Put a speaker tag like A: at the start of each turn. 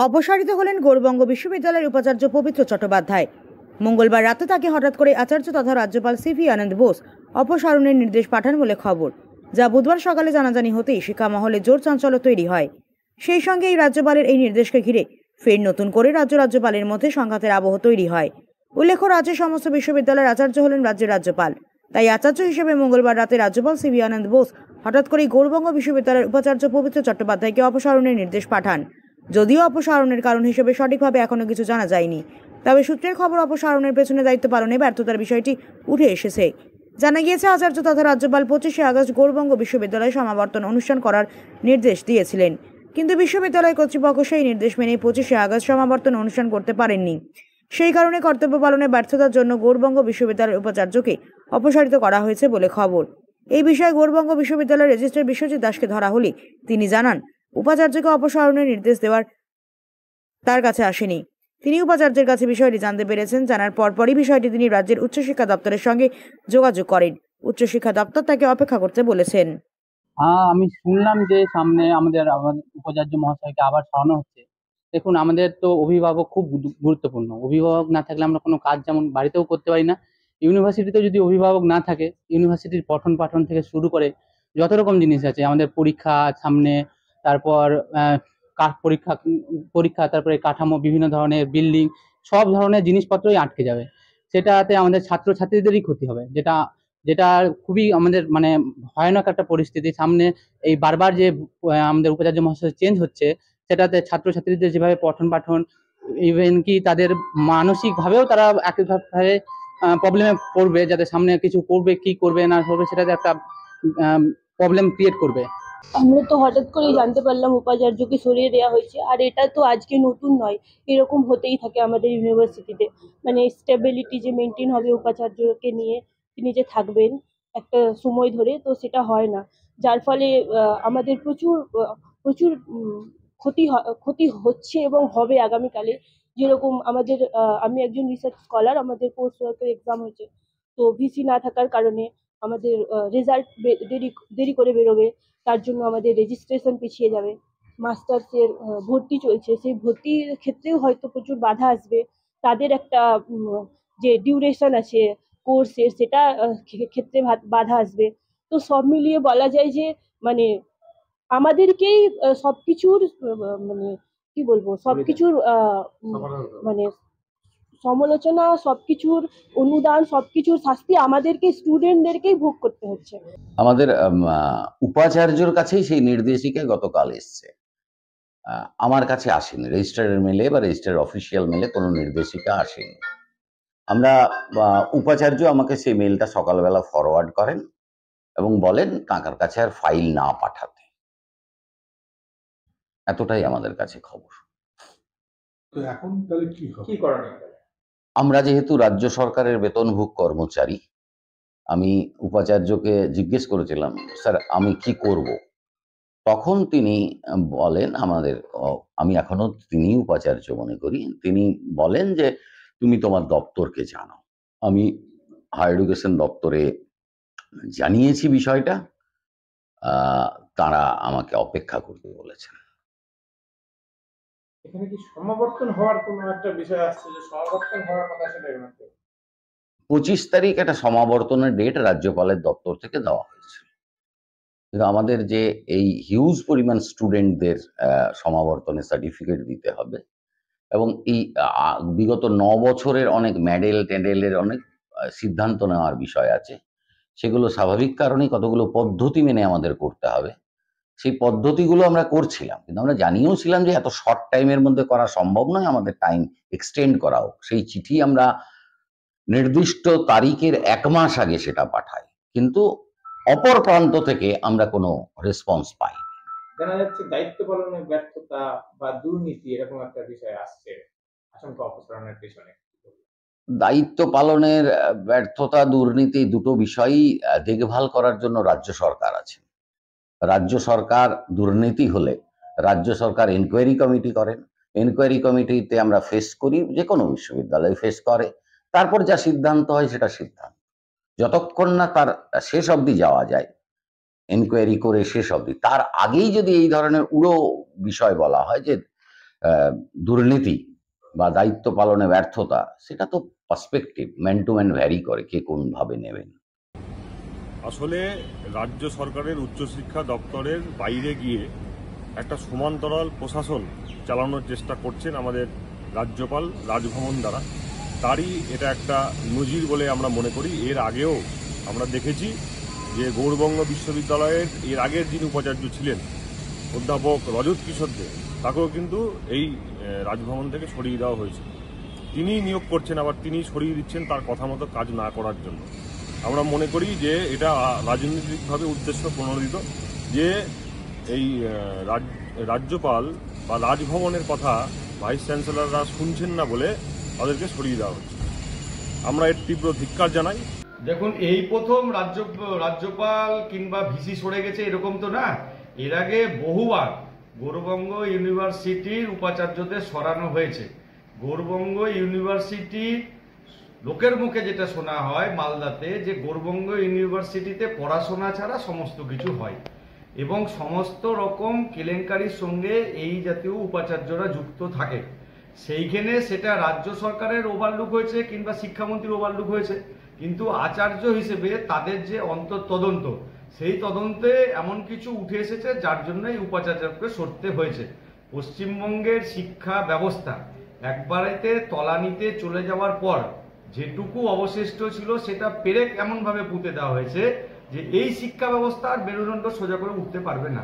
A: অপসারিত হলেন গৌড়বঙ্গ বিশ্ববিদ্যালয়ের উপাচার্য পবিত্র চট্টোপাধ্যায়। মঙ্গলবার রাতে তাকে হঠাৎ করে আচার্য তথা রাজ্যপাল সিভি আনন্দ বোস অপসারণের নির্দেশ পাঠান বলে খবর, যা বুধবার সকালে জানাজানি হতেই শিক্ষা মহলে জোর চাঞ্চল্য তৈরি হয়। সেই সঙ্গে এই রাজ্যপালের এই নির্দেশকে ঘিরে ফের নতুন করে রাজ্যপালের মধ্যে সংঘাতের আবহ তৈরি হয়। উল্লেখ্য, রাজ্যের সমস্ত বিশ্ববিদ্যালয়ের আচার্য হলেন রাজ্যের রাজ্যপাল। তাই আচার্য হিসেবে মঙ্গলবার রাতে রাজ্যপাল সিভি আনন্দ বোস হঠাৎ করেই গৌড়বঙ্গ বিশ্ববিদ্যালয়ের উপাচার্য পবিত্র চট্টোপাধ্যায়কে অপসারণের নির্দেশ পাঠান। যদিও অপসারণের কারণ হিসেবে সঠিকভাবে এখনো কিছু জানা যায়নি, তবে সূত্রের খবর অপসারণের পেছনে দায়িত্ব পালনে ব্যর্থতার বিষয়টি উঠে এসেছে। জানা গিয়েছে, আচার্য তথা রাজ্যপাল 25শে আগস্ট গৌড়বঙ্গ বিশ্ববিদ্যালয়ে সমাবর্তন অনুষ্ঠান করার নির্দেশ দিয়েছিলেন, কিন্তু বিশ্ববিদ্যালয় কর্তৃপক্ষ সেই নির্দেশ মেনে 25শে আগস্ট সমাবর্তন অনুষ্ঠান করতে পারেননি। সেই কারণে কর্তব্য পালনে ব্যর্থতার জন্য গৌড়বঙ্গ বিশ্ববিদ্যালয়ের উপাচার্যকে অপসারিত করা হয়েছে বলে খবর। এই বিষয়ে গৌড়বঙ্গ বিশ্ববিদ্যালয়ের রেজিস্ট্রার বিশ্বজিৎ দাসকে ধরা হলে তিনি জানান, উপাচার্যকে অপসারণের নির্দেশ দেওয়ার তার কাছে আসেনি। তিনি উপাচার্যের কাছে বিষয়টি জানতে পেরেছেন। জানার পরপরই বিষয়টি তিনি রাজ্যের উচ্চশিক্ষা দপ্তরের সঙ্গে যোগাযোগ করেন। উচ্চশিক্ষা দপ্তর তাকে অপেক্ষা করতে বলেছেন।
B: আমি শুনলাম যে সামনে আমাদের উপাচার্য মহাশয়কে আবার সরানো হচ্ছে। দেখুন, আমাদের তো অভিভাবক খুব গুরুত্বপূর্ণ। অভিভাবক না থাকলে আমরা কোনো কাজ যেমন বাড়িতেও করতে পারি না, ইউনিভার্সিটিতে যদি অভিভাবক না থাকে, ইউনিভার্সিটির পঠন পাঠন থেকে শুরু করে যত রকম জিনিস আছে, আমাদের পরীক্ষা সামনে, তারপর পরীক্ষা তারপরে কাঠামো, বিভিন্ন ধরনের বিল্ডিং, সব ধরনের জিনিসপত্রই আটকে যাবে। সেটাতে আমাদের ছাত্রছাত্রীদেরই ক্ষতি হবে, যেটা যেটা খুবই আমাদের মানে ভয়ানক একটা পরিস্থিতি। সামনে এই বারবার যে আমাদের উপাচার্য মহাশয় চেঞ্জ হচ্ছে, সেটাতে ছাত্রছাত্রীদের যেভাবে পঠন পাঠন, ইভেন কি তাদের মানসিকভাবেও তারা একইভাবে প্রবলেমে পড়বে, যাতে সামনে কিছু করবে কি করবে না করবে সেটাতে একটা প্রবলেম ক্রিয়েট করবে।
C: আমরা তো হঠাৎ করেই জানতে পারলাম উপাচার্যকে সরিয়ে দেওয়া হয়েছে, আর এটা তো আজকে নতুন নয়, এরকম হতেই থাকে আমাদের ইউনিভার্সিটিতে। মানে স্টেবিলিটি যে মেনটেন হবে উপাচার্যকে নিয়ে, তিনি যে থাকবেন একটা সময় ধরে, তো সেটা হয় না, যার ফলে আমাদের প্রচুর প্রচুর ক্ষতি হচ্ছে এবং হবে আগামীকালে। যেরকম আমাদের আমি একজন রিসার্চ স্কলার, আমাদের পোস্ট ওয়ার্কের এক্সাম হয়েছে, তো ভিসি না থাকার কারণে আমাদের রেজাল্ট দেরি করে বেরোবে, তার জন্য আমাদের রেজিস্ট্রেশন পিছিয়ে যাবে। মাস্টার্সের ভর্তি চলছে, সেই ভর্তির ক্ষেত্রেও হয়তো প্রচুর বাধা আসবে। তাদের একটা যে ডিউরেশন আছে কোর্সের, সেটা ক্ষেত্রে বাধা আসবে। তো সব মিলিয়ে বলা যায় যে মানে আমাদেরকেই সবকিছুর মানে কি বলবো, সবকিছুর মানে সমালোচনা, সবকিছুর অনুদান, সবকিছুর শাস্তি আমাদেরকে স্টুডেন্টদেরকেই ভোগ করতে হচ্ছে।
D: আমাদের উপাচার্যর কাছেই সেই নির্দেশিকা গতকাল এসছে, আমার কাছে আসেনি। রেজিস্ট্রারের মেলে বা রেজিস্ট্রার অফিসিয়াল মেলে কোনো নির্দেশিকা আসেনি। আমরা উপাচার্য আমাকে সেই মেলটা সকালবেলা ফরওয়ার্ড করেন এবং বলেন তাঁর কাছে আর ফাইল না পাঠাতে। এতটাই আমাদের কাছে খবর।
E: তো এখন তাহলে কি করণীয়?
D: আমরা যেহেতু রাজ্য সরকারের বেতনভোগ কর্মচারী, আমি উপাচার্যকে জিজ্ঞেস করেছিলাম, স্যার আমি কি করব? তখন তিনি বলেন, আমি এখনো তিনি উপাচার্য মনে করি, তিনি বলেন যে তুমি তোমার দপ্তরকে জানাও। আমি হায়ার এডুকেশন দপ্তরে জানিয়েছি বিষয়টা, তারা আমাকে অপেক্ষা করতে বলেছেন।
E: এখানে কি সমাবর্তন হওয়ার কোনো একটা বিষয় আসছে, যে সমাবর্তন হওয়ার কথা সেটা
D: 25 তারিখ একটা সমাবর্তনের ডেট রাজ্যপালের দপ্তর থেকে দেওয়া হয়েছে, কিন্তু আমাদের যে এই হিউজ পরিমাণ স্টুডেন্টদের সমাবর্তনের সার্টিফিকেট দিতে হবে, এবং এই বিগত 9 বছরের অনেক টেডেলের অনেক সিদ্ধান্ত নেওয়ার বিষয় আছে, সেগুলো স্বাভাবিক কারণেই কতগুলো পদ্ধতি মেনে আমাদের করতে হবে। সেই পদ্ধতিগুলো আমরা করছিলাম, কিন্তু আমরা জানিয়েও ছিলাম যে এত শর্ট টাইমের মধ্যে করা সম্ভব নয়, আমাদের টাইম এক্সটেন্ড করা হোক। সেই চিঠি আমরা নির্দিষ্ট তারিখের 1 মাস আগে সেটা পাঠাই, কিন্তু অপর প্রান্ত থেকে আমরা কোনো রেসপন্স পাই।
E: জানা যাচ্ছে দায়িত্ব পালনের ব্যর্থতা বা দুর্নীতি এরকম একটা বিষয় আসছে আশঙ্কা অপসারণের পেছনে।
D: দায়িত্ব পালনের ব্যর্থতা, দুর্নীতি দুটো বিষয়ই দেখভাল করার জন্য রাজ্য সরকার আছে। রাজ্য সরকার দুর্নীতি হলে রাজ্য সরকার এনকোয়ারি কমিটি করেন, এনকোয়ারি কমিটিতে আমরা ফেস করি, যে কোনো বিশ্ববিদ্যালয় ফেস করে, তারপর যা সিদ্ধান্ত হয় সেটা সিদ্ধান্ত। যতক্ষণ না তার শেষ অবধি যাওয়া যায়, এনকোয়ারি করে শেষ অবধি, তার আগেই যদি এই ধরনের উড়ো বিষয় বলা হয় যে দুর্নীতি বা দায়িত্ব পালনে ব্যর্থতা, সেটা তো perspective, man to man vary করে কে কোন ভাবে নেবেন।
F: আসলে রাজ্য সরকারের উচ্চশিক্ষা দপ্তরের বাইরে গিয়ে একটা সমান্তরাল প্রশাসন চালানোর চেষ্টা করছেন আমাদের রাজ্যপাল রাজভবন দ্বারা। তারই এটা একটা নজির বলে আমরা মনে করি। এর আগেও আমরা দেখেছি যে গৌড়বঙ্গ বিশ্ববিদ্যালয়ের এর আগের যিনি উপাচার্য ছিলেন অধ্যাপক রজত কিশোর দে, তাকেও কিন্তু এই রাজভবন থেকে সরিয়ে দেওয়া হয়েছে। তিনি নিয়োগ করছেন, আবার তিনি সরিয়ে দিচ্ছেন তার কথা মতো কাজ না করার জন্য। আমরা মনে করি যে এটা রাজনৈতিকভাবে উদ্দেশ্য প্রণোদিত, যে এই রাজ্যপাল বা রাজভবনের কথা ভাইস চ্যান্সেলররা শুনছেন না বলে তাদেরকে সরিয়ে দেওয়া হচ্ছে। আমরা এর তীব্র ধিক্কার জানাই।
G: দেখুন, এই প্রথম রাজ্যপাল কিংবা ভিসি সরে গেছে এরকম তো না। এর আগে বহুবার গৌড়বঙ্গ ইউনিভার্সিটির উপাচার্যদের সরানো হয়েছে। গৌড়বঙ্গ ইউনিভার্সিটির লোকের মুখে যেটা শোনা হয় মালদাতে, যে গৌড়বঙ্গ ইউনিভার্সিটিতে পড়াশোনা ছাড়া সমস্ত কিছু হয় এবং সমস্ত রকম কেলেঙ্কারির সঙ্গে এই জাতীয় উপাচার্যরা যুক্ত থাকে। সেইখানে সেটা রাজ্য সরকারের ওভারলুক হয়েছে কিংবা শিক্ষামন্ত্রীর ওভারলুক হয়েছে, কিন্তু আচার্য হিসেবে তাদের যে তদন্ত, সেই তদন্তে এমন কিছু উঠে এসেছে যার জন্য এই উপাচার্যকে সরতে হয়েছে। পশ্চিমবঙ্গের শিক্ষা ব্যবস্থা একবারেতে তলানিতে চলে যাওয়ার পর যেটুকু অবশিষ্ট ছিল সেটা পেরেক এমনভাবে পুঁতে দেওয়া হয়েছে যে এই শিক্ষা ব্যবস্থা আর মেরুদণ্ড সোজা করে উঠতে পারবে না।